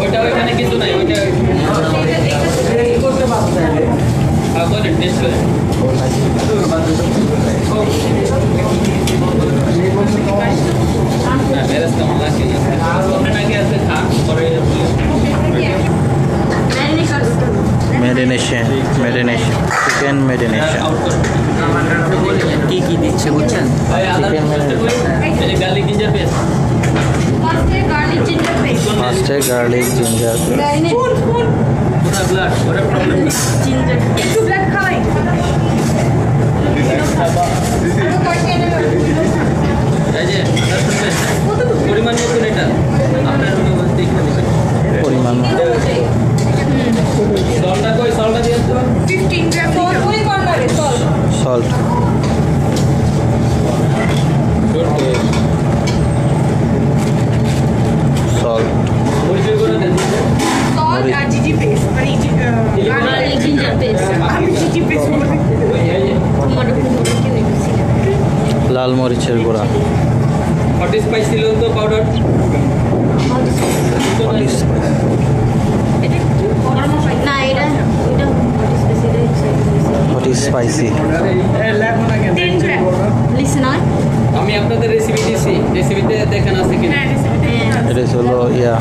ওইটা ওইখানে কিছু নাই, ওইটা বলেন টেস্ট করেন। না মেরাজ কেমন লাগে নাকি আছে খান পরে মেরিনেশন চিকেন মেরিনেশন কি কি দিচ্ছে বুঝছেন? গার্লিক জিঞ্জার পেস্ট, ফার্স্টে গার্লিক জিঞ্জার পুরা ব্লাড ওরা প্রবলেম এই যে পরিমাণ মতন এটা আপনার দেখে নেবেন পরিমাণ সলটা কই সলটা দিয়ে তো 15 গ্রাম ওই কর্নারে সল সল্ট সল্ট পরিচয় করে দেন সল আর জিজি পেস্ট মানে গার্লিক জিঞ্জার পেস্ট আমি জিজি পেস্ট বলি টমেটো কি নেবেছি লাল মরিচের গুঁড়া হট স্পাইসি লঙ্কা পাউডার না এটা হট স্পাইসি লিসন অন আমি আপনাদের রেসিপি দিছি, রেসিপিতে দেখেন আছে কিনা এটা হলো ইয়া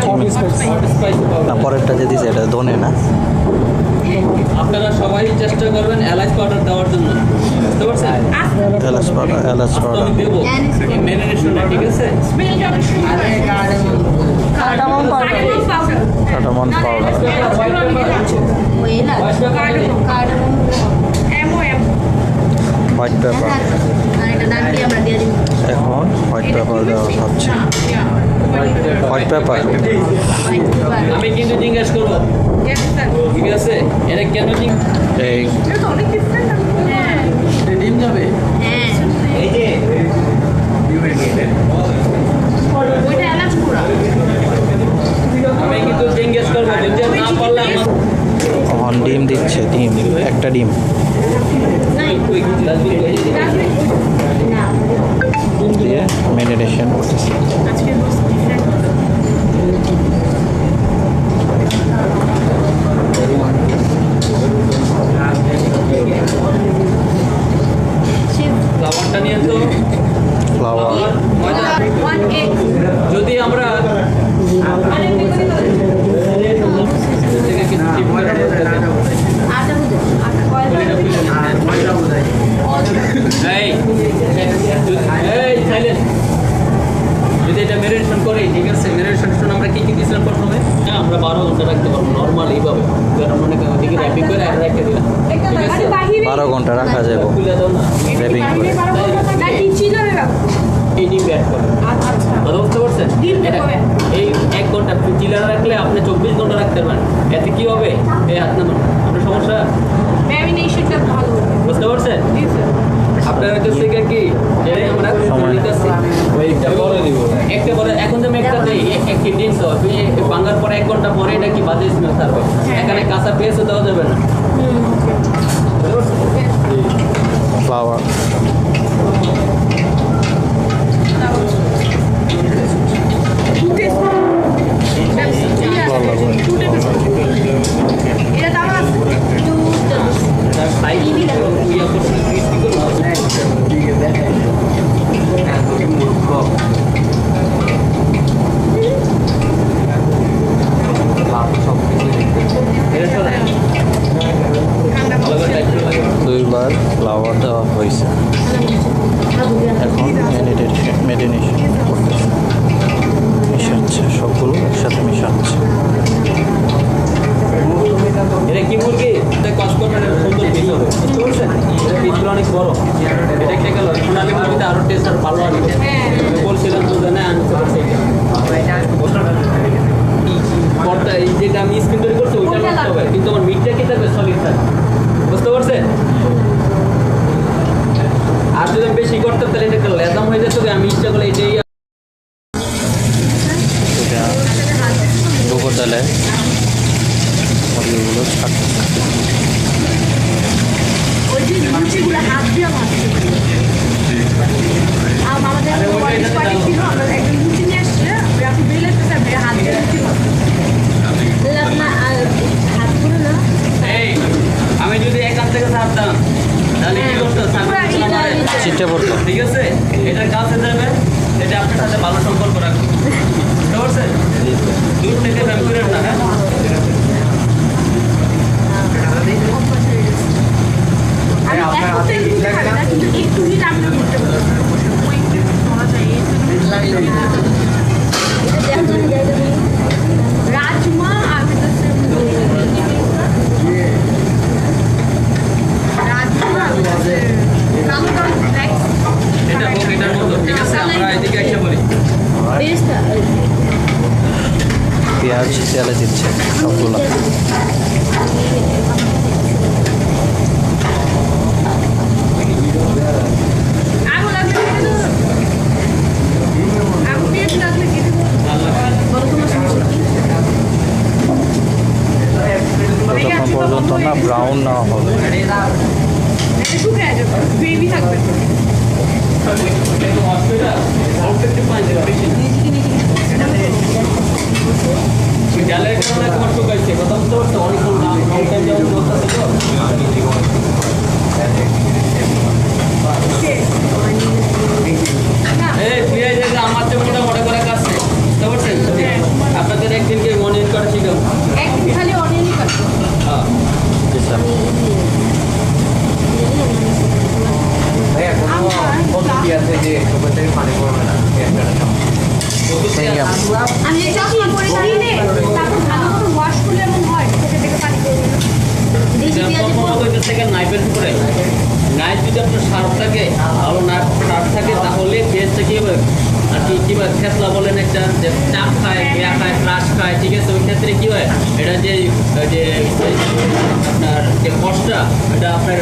হট স্পাইসি না পাউডার। পরেরটা যে দিছে এটা ধনে না আপনারা সবাই চেষ্টা করবেন এলাচ পাউডার দেওয়ার জন্য, বুঝতে পারছেন? এলাচ তো পাউডার আমি দেবো মেরিনেশনে, ঠিক আছে? Cardamom powder cardamom powder white pepper এখন হোয়াইট পেপার দেওয়া হচ্ছে হোয়াইট পেপার আমি কিন্তু জিজ্ঞেস করবো, ঠিক আছে? এটা কেন এই ডিম যাবে? এই যে আমি কিন্তু জিজ্ঞেস করবো, যদি না পারলে এখন ডিম দিচ্ছে ডিম একটা ডিম দিয়ে মেরিনেশন করতেছে ফ্লাওয়ারটা নিয়ে তো ফ্লাওয়ার ময়দা যদি আমরা থেকে কিছু টিপ ময়দা যদি এটা মেরিনেশন করি, ঠিক আছে? মেরিনেশন আমরা কি কি দিয়েছিলাম প্রথমে? হ্যাঁ, আমরা 12 ঘন্টা রাখতে পারবো নর্মাল এইভাবে, মনে করেন ওদিকে র্যাপিং করে রেখে দিলাম, ঠিক আছে? 12 ঘন্টা রাখা যাবে খুলে দাও না, র্যাপিং করে এই ডিম অ্যাড করে কথা বুঝতে পারছেন? এটা এই 1 ঘন্টা চিলার রাখলে আপনি 24 ঘন্টা রাখতে পারেন। এতে কি হবে? এই হাত নামান, আপনার সমস্যা ম্যারিনেশনটা ভালো হবে বুঝতে পারছেন? আপনার কাছে কি যেটাই আমরা সময় নিতেছি ওইটা বলে দিব, একটা বলে এখন আমি একটা দেই একটি ডিম তো আপনি ভাঙার পরে 1 ঘন্টা পরে এটা কি বাজে স্মেল থাকবে, এখানে কাঁচা পেঁয়াজও দেওয়া যাবে না। ফ্লাওয়ার এটা দাম আছে তার সাইজ ইয়া করতে ক্রিস্পি করব দুইবার ফ্লাওয়ার দেওয়া হয়েছে এখন মেরিনেশন করতেছে মিশাচ্ছে সবগুলো একসাথে মিশাচ্ছে এটা কি মুরগি? এটা কষ্ট করবেন, সুন্দর পিস হবে, বুঝতে পারছেন? এটা পিসগুলো অনেক বড়, এটা একটা গেল সোনালি মুরগিতে আরো টেস্ট আর ভালো আসবে। বলছিলাম তো জানে আনতে পারছি পর্দা এই যেটা আমি স্ক্রিন তৈরি করছি ওইটা নষ্ট হবে, কিন্তু আমার মিটটা কি থাকবে সলিড থাকবে, বুঝতে পারছেন? আর যদি আমি বেশি করতাম তাহলে এটা একটা লেদাম হয়ে যেত, আমি ইচ্ছা করলে এটাই ডুবো তেলে মুরগিগুলো ছাড়তেছে ওই যে লুচিগুলো হাত দিয়ে ভাজতে চিটে পড়তো। ঠিক আছে, এটার কাছে যাবে, এটা আপনার সাথে ভালো সম্পর্ক রাখবে, বুঝতে পারছেন? দূর থেকে ভ্যাম্পিরের না, হ্যাঁ? আমি এক করতে দিতে পারি না, কিন্তু একটু হিট আমি করতে পারি। রাজমা আর রাজমা কালো কালো ব্ল্যাক এটা হোক এটার মতো, ঠিক আছে? আমরা এদিকে এসে বলি পেঁয়াজ তেলে দিচ্ছে সবগুলো। আগুন লাগলে কেটে দেবো, আগুন পেঁয়াজ লাগলে কেটে দেবো। বলো তোমার সমস্যা কি? যতক্ষণ পর্যন্ত না ব্রাউন না হবে। এটা শুকিয়ে যাবে, গ্রেভি থাকবে। জালের কারণে তোমার শুকাইছে, কথা বুঝতে পারছো? অনেকক্ষণ টাইম যেমন চলতেছে তো। এই পেঁয়াজ আমার তো মোটা করে কাটছে, বুঝতে পারছেন? আপনাদের একদিনকে মনে করে শিখাবো। একদিন খালি অনিয়নই কাটবো। হ্যাঁ, জি স্যার। Thank you. আমি এই চশমা পরে কিনে তারপর ভালো করে ওয়াশ করলে এমন হয় থেকে থেকে পানি করে নাইফের উপরে নাইফ যদি আপনার শার্প থাকে, ভালো নাইফ শার্প থাকে, তাহলে পেঁয়াজটা কি হবে আর কি হয়, ফেসলা বলেন একটা, যে চাপ খায়, পেয়া খায়, ক্রাশ খায়, ঠিক আছে? ওই ক্ষেত্রে কি হয়, এটা যে আপনার যে কষ্টটা, এটা আপনার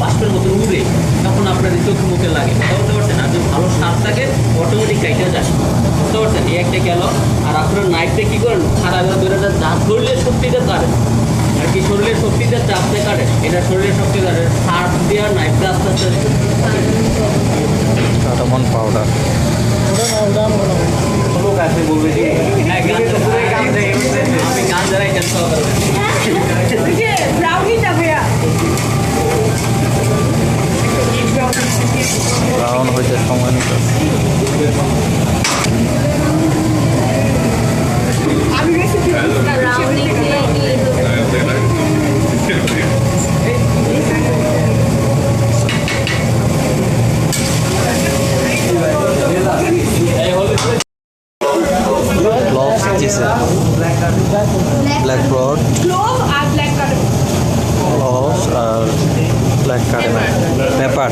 বাষ্পের মতো উড়ে, তখন আপনার চোখে মুখে লাগে, বুঝতে পারছেন? আর যদি ভালো স্বাদ থাকে অটোমেটিক কাইটা যায়, বুঝতে পারছেন? এই একটা গেল। আর আপনার নাইফটা কী করেন, খারাপ ধরে শরীরের শক্তিটা কাটে, আর কি শরীরের শক্তিটা চাপতে কাটে, এটা শরীরের শক্তি কাটে, সার দেওয়ার নাইফটা আস্তে আস্তে কাটামন পাউডার। আমি গান দ্বারাই চেষ্টা করবো। যে ব্রাউনিটা ভাইয়া ব্রাউন হইতে সময় নিতে। আমি রেসিপি ব্রাউনি এই হলো ক্লভস দিছে, ব্ল্যাক ব্রড, ক্লোভ আর ব্ল্যাক কার্ড ক্লভস আর black cardamom, pepper,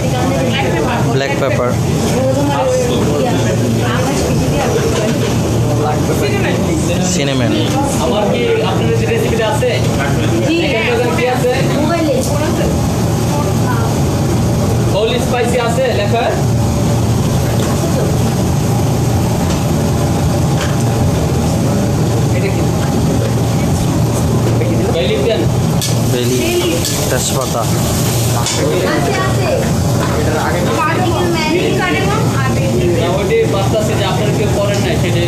black pepper, cinnamon. আমার কি আপনাদের যে রেসিপিটা আছে, কি আছে, হোল স্পাইসি আছে লেখা, বেলি, তেজপাতা, ওইটি বাস্তা আছে যে আপনারা কেউ করেন নাই, সেটাই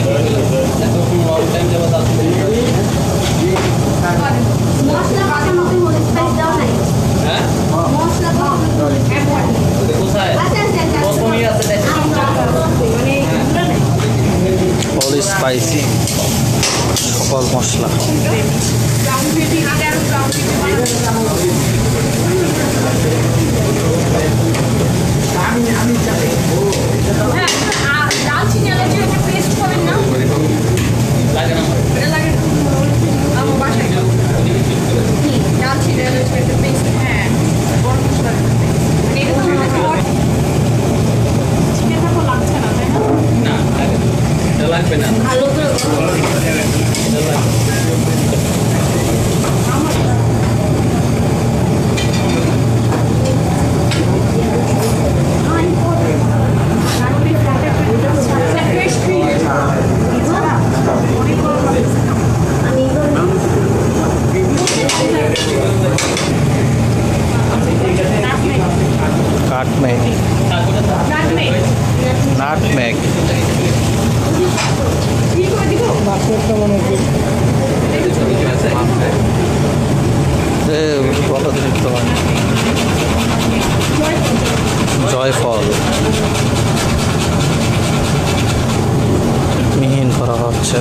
এতক্ষণ লং টাইম যাবত আছে। হ্যাঁ, কোথায় প্রথমেই আছে অল স্পাইসি, সকল মশলা। দালচিনি এলাচি একটা পেস্ট করেন না, লাগে না এটা লাগে আমার বাসায় দালচিনি এলাচি একটা পেস্ট, হ্যাঁ গরম মশলা মানে এটা তো চিকেন তো লাগছে না, তাই না? না, এটা লাগবে না, ভালো করে এটা লাগবে। কাটমেগ, নাটমেগ, অতিরিক্ত হয়, জয়ফল মিহিন করা হচ্ছে।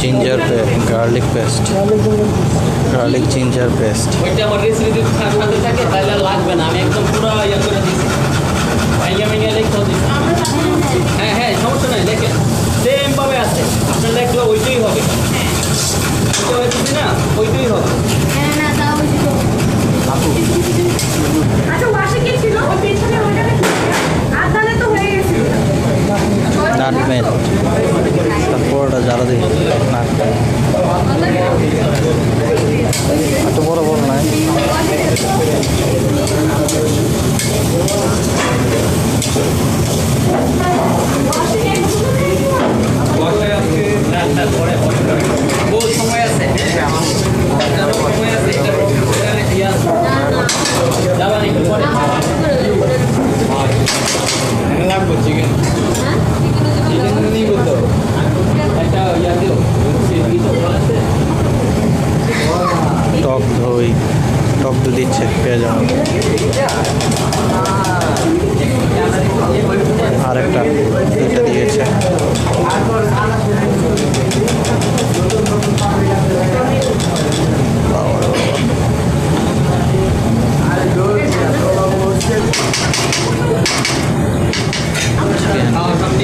Ginger garlic paste, garlic ginger paste. ওইটা আমার রেসিপি যদি সাথে থাকে তাহলে আর লাগবে না, আমি একদম পুরো ইয়ে করে দিচ্ছি, ভাইয়া ভাইয়া লিখে দিচ্ছি। হ্যাঁ হ্যাঁ সমস্যা নাই, লেখেন সেম ভাবে আছে, আপনার লেখলে ওইটাই হবে, ওইটা হয়েছে না ওইটাই হবে। আচ্ছা ওয়াশে কি ছিল ওই পেছনে ওইটা আর তাহলে তো হয়ে গেছে। নাটমেল, তারপরটা জ্বালা দিই নাটমেল এত বড় বড় নাই। ও সময় আছে, সময় আছে, যাবা একটু পরে লাগবে চিকেন নিব তো একটা ইয়া দিও টক দই, টক দই দিচ্ছে পেঁয়াজ। আর একটা দুইটা দিয়েছে।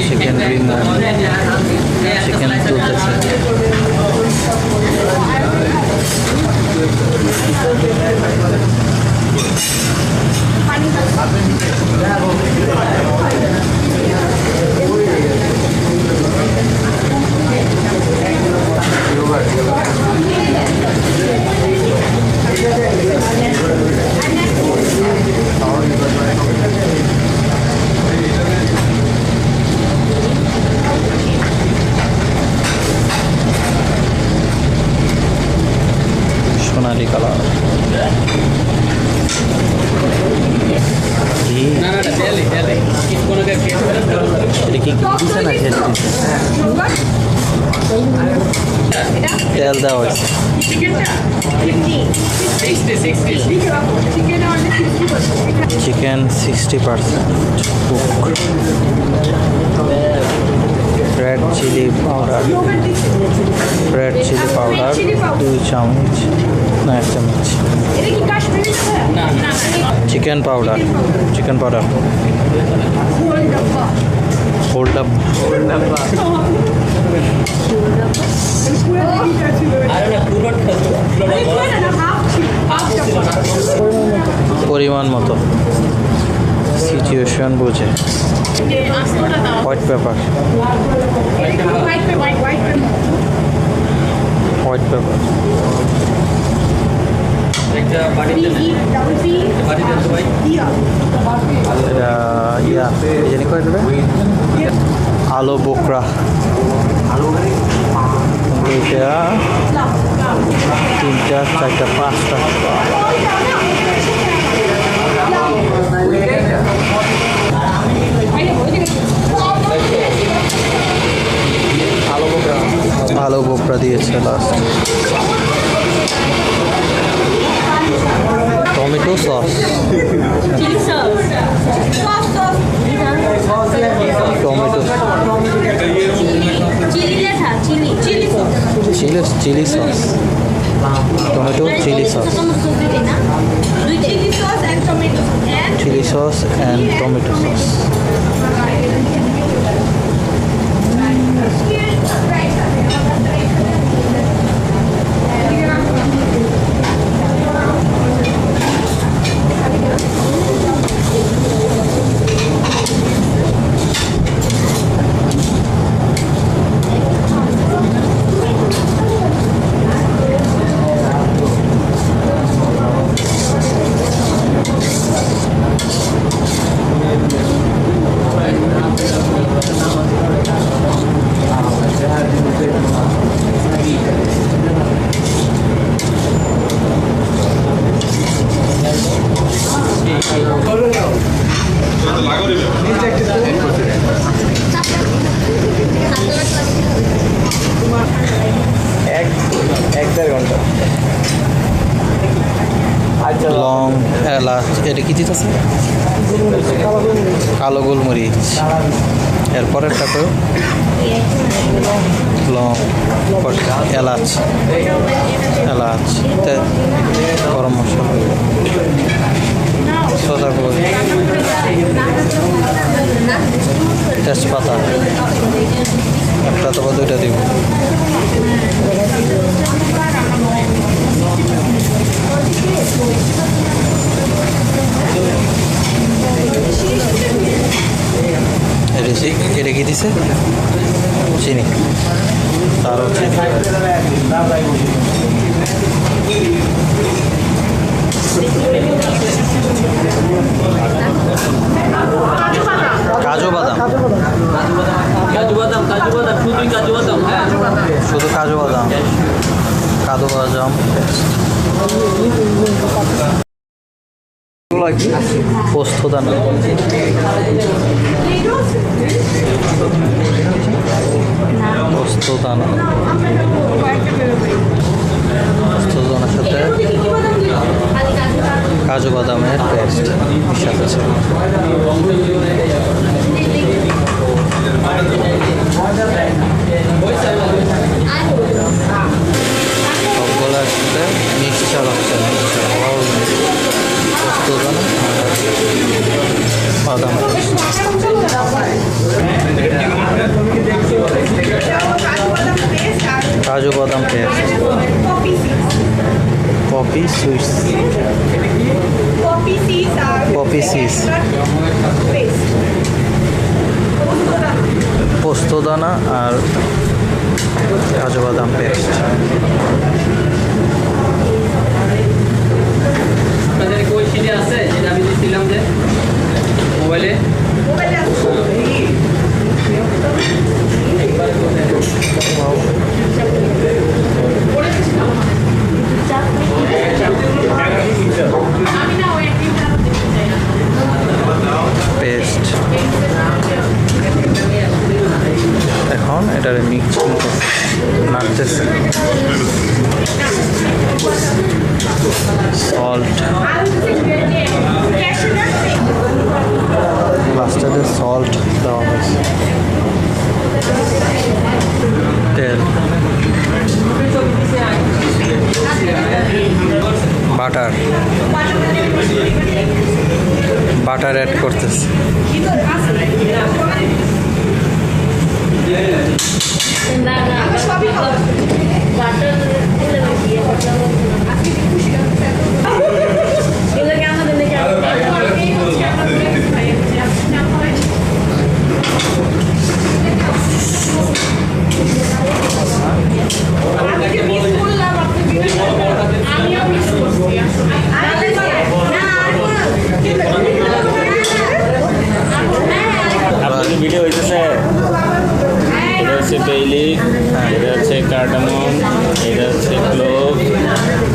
চিকেন চিকেন তুলতেছে। সোনালি কালার। না না তেলে তেলে কোনো কে এটা কি দিচ্ছে না ঝেলে দিচ্ছে? তেল দেওয়া হয়েছে। Chicken 60% cook. Red chilli powder, red chilli powder 2 চামচ, না 1 চামচ। Chicken powder, chicken powder whole ডাব্বা। পরিমাণ মতো সিচুয়েশন বুঝে। হোয়াইট পেপার, হোয়াইট পেপার একটা বাড়িতে বাড়িতে তো ভাই এটা ইয়া জানি কয় আলু বোকরা, দুইটা 3টা 4টা 5টা। আলু বোকরা দিয়েছে last. Tomato sauce, tomato chilli sauce, tomato chilli sauce, chilli sauce and tomato sauce. লং, এলাচ, এটা কি দিতেছে? কালো গোলমরিচ। এরপরেরটা তো লং, এলাচ, এলাচ, গরম মশলা, সোদা গোল, তেজপাতা, একটা অথবা দুইটা দিব। এটা কি দিছে? চিনি, তারও চিনি। কাজু বাদাম, কাজু বাদাম, শুধুই কাজু বাদাম। হ্যাঁ, শুধু কাজু বাদাম, কাজু বাদাম। পোস্ত দানা, পোস্ত দানা, পোস্ত দানার সাথে কাজু বাদামের পেস্ট মিশাতেছে। সবগুলোর সাথে মিক্সচার হচ্ছে, পোস্ত দানা বাদাম পেস্ট। কাজু বাদাম paste, poppy seeds, Poppy seeds. Paste. পোস্ত দানা আর কাজু বাদাম পেস্ট। আপনাদের কি ওই সিডি আছে যেটা আমি দিয়েছিলাম যে মোবাইলে? পেস্ট এখন এটার মিক্স নাড়তেছে। সল্ট, লাস্টে সল্ট দেওয়া হয়েছে। তেল, বাটার, বাটার অ্যাড করতেছে। ভিডিও হইতেছে, এটা হচ্ছে বেইলি, এটা হচ্ছে কার্ডামন, এটা হচ্ছে ক্লোভ,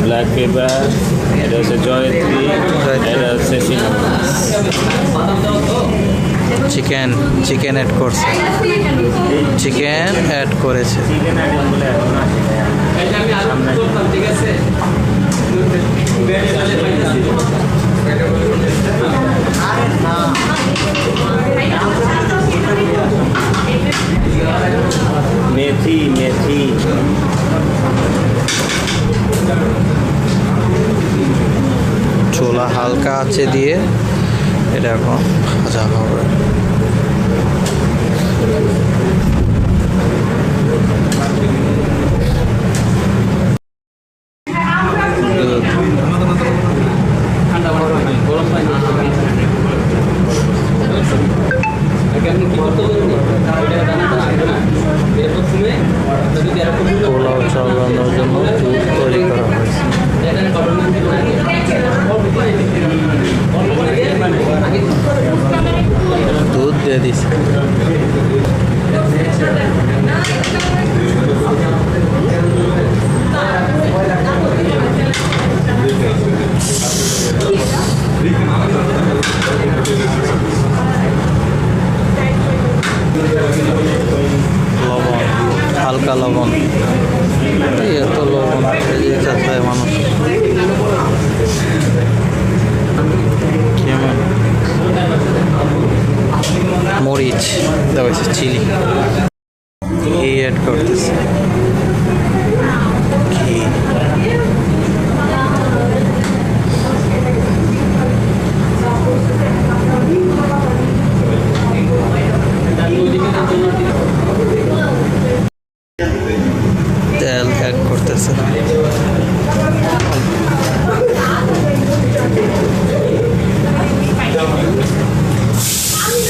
ব্ল্যাক পেপার, এটা হচ্ছে জয়ত্রী, এটা হচ্ছে চিকেন, চিকেন অ্যাড করছে, চিকেন অ্যাড করেছে। ঠিক আছে, মেথি, মেথি, ছোলা হালকা আঁচে দিয়ে এটা এখন ভাজা হবে। ঠান্ডা গরম পানি আপনি কি করতে বলুন? পোলাও চাল রান্নার জন্য দুধ তৈরি করা হয়েছে। দুধ দিয়ে দিছে। লবণ, এই এত লবণ এটা খায় মানুষ কেমন। মরিচ দেওয়া হয়েছে, চিলি, ঘি অ্যাড করতেছে, ঘি, তেল অ্যাড করতেছে,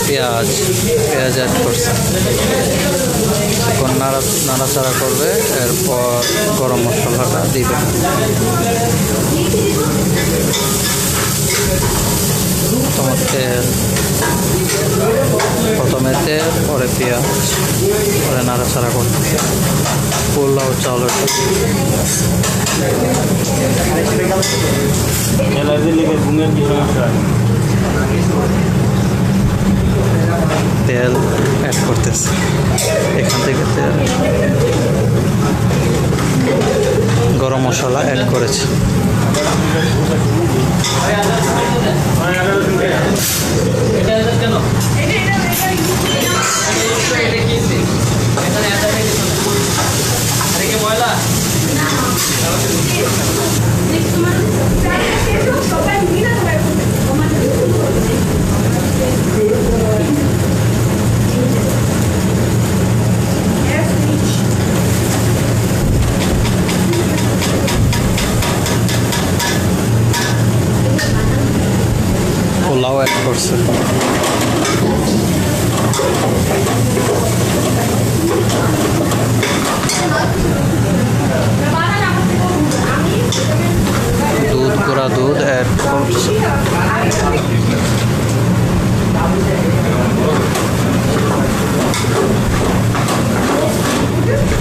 পেঁয়াজ অ্যাড করছে। এখন নাড়াচাড়া করবে, এরপর গরম মশলাটা দিবে। তোমার তেল, প্রথমে তেল, পরে পেঁয়াজ, পরে নাড়াচাড়া করতেছে। পোলাও চাউলের তেল অ্যাড করতেছে, এখান থেকে তেল, গরম মশলা অ্যাড করেছে। পোলাও অ্যাড করছে, দুধ, গুঁড়া দুধ অ্যাড করছে,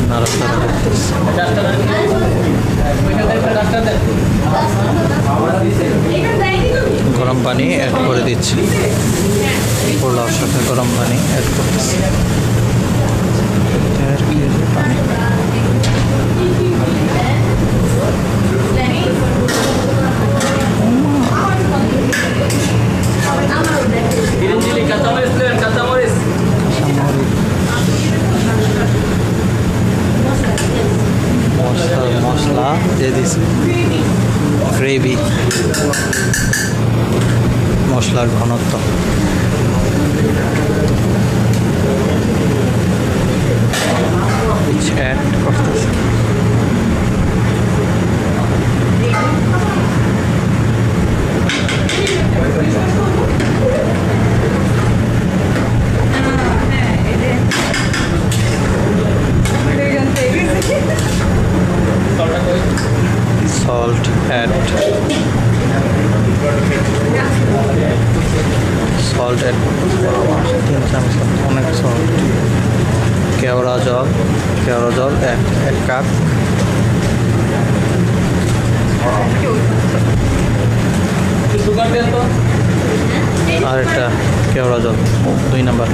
নাড়াচাড়া করতেছে। গরম পানি অ্যাড করে দিচ্ছি, পোলাওর সাথে গরম পানি অ্যাড করতেছি, 1.5 কেজি পানি। মশলা দিয়ে দিছি, গ্রেভি, মশলার ঘনত্ব, অ্যাড করতেছে। Salt add, salt add, 3 চামচ, অনেক সল্ট। কেওড়া জল 1 কাপ, আর একটা কেওড়া জল 2 নাম্বার।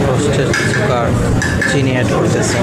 রোস্টেড সুগার, চিনি অ্যাড করতেছে।